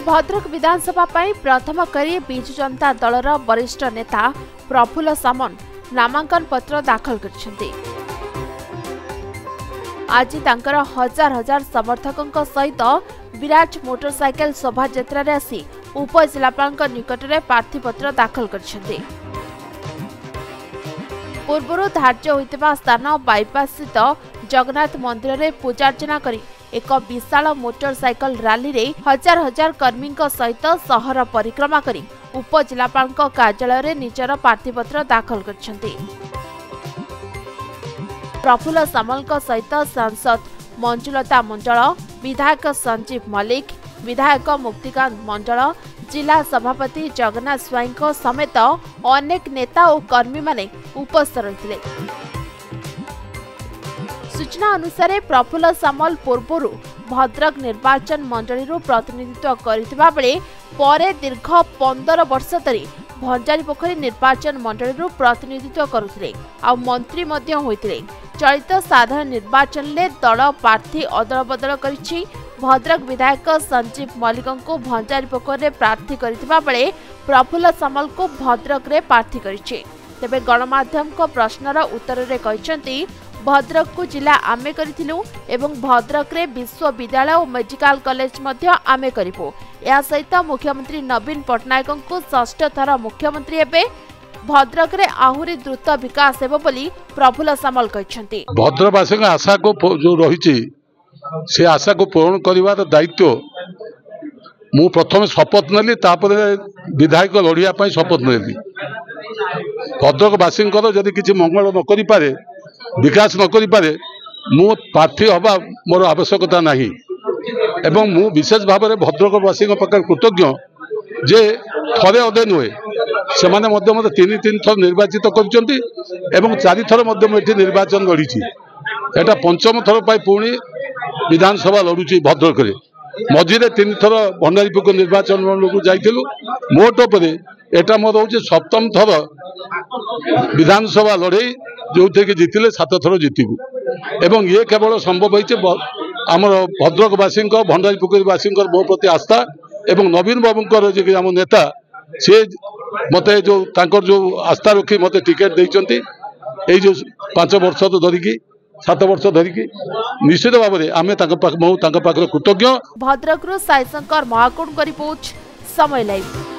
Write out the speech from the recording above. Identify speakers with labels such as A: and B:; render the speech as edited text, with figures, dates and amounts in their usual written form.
A: भद्रक विधानसभा प्रथम करी बिजु जनता दलर वरिष्ठ नेता प्रफुल्ल सामल नामांकन पत्र दाखल कर आज तांकर हजार हजार समर्थकों सहित विराट मोटरसाइकेल शोभा यात्रा आसी उपजिलापाल निकट में प्रार्थीपत्र दाखल कर पूर्व धार्य होता स्थान बाईपास स्थित जगन्नाथ मंदिर में पूजार्चना करी एक विशाल मोटरसाइकेल रैली रे हजार हजार कर्मी सहित शहर परिक्रमा करी उपजिलापाल कार्यालय रे निजर प्रार्थीपत्र दाखल कर प्रफुल्ल सामल सहित सांसद मंजुलता मंडल, विधायक संजीव मल्लिक, विधायक मुक्तिकांत मंडल, जिला सभापति जगन्नाथ स्वाई समेत अनेक नेता और कर्मी माने उपस्थित रहिथिले। सूचना अनुसार प्रफुल्ल सामल पूर्व भद्रक निर्वाचन मंडली प्रतिनिधित्व करथिबा बेले परे दीर्घ 15 वर्ष धरी भंजारीपोखरी निर्वाचन मंडली प्रतिनिधित्व करुथिले आ मंत्री मध्य होइथिले। चलित साधारण निर्वाचन में दल प्रार्थी अदल बदल करिछि। भद्रक विधायक संजीव मल्लिक को भंजारीपोखरी प्रार्थी करथिबा बेले प्रफुल्ल सामल को भद्रक रे प्रार्थी करिछि। तेबे गणमाध्यम को प्रश्नर उत्तर रे कहिसंती भद्रक को जिला आमे करिथिलु एवं भद्रक रे विश्वविद्यालय और मेडिकल कॉलेज मध्य आमे करिबो। या सहित मुख्यमंत्री नवीन पटनायक को षष्ठ थर मुख्यमंत्री हेबे। भद्रक रे आहुरी द्रुत विकास हेबो बोली प्रफुल्ल सामल कहिसंती।
B: भद्रकवासी आशा को जो रही से आशा को पूर्ण करिवार दायित्व मु प्रथम शपथ नेली तापर विधायक लड़िया पई शपथ नेली। भद्रकवासी जदि किसी मंगल न करि पारे विकास न करि पारे मु प्रार्थी हवा मोर आवश्यकता नहीं एवं मु विशेष भाव में भद्रकवासी पाखे कृतज्ञ जे थरे अदे नुहे से मत तीन थर निर्वाचित कर चारि थर निर्वाचन लड़ी एटा पंचम थर पाई पुणी विधानसभा लड़ुची भद्रक मझे 3 थर भंडारीपोखरी निर्वाचन को जाइलु मोट पर एटा मोर हूँ सप्तम थर विधानसभा लड़े जो थे जितिले 7 थर जितबू एवं ये केवल संभव होमर भद्रकवासी भंडारीपोखरीवासी मो प्रति आस्था एवं नवीन बाबूर जी आम नेता सी मत जो आस्था रखी मत टिकेट देते जो 5 वर्ष धरिकी 7 वर्ष धरिकी निश्चित भाव में आम पाखे कृतज्ञ।
A: भद्रक साई शंकर महाकुड़ रिपोर्ट समय लाइव।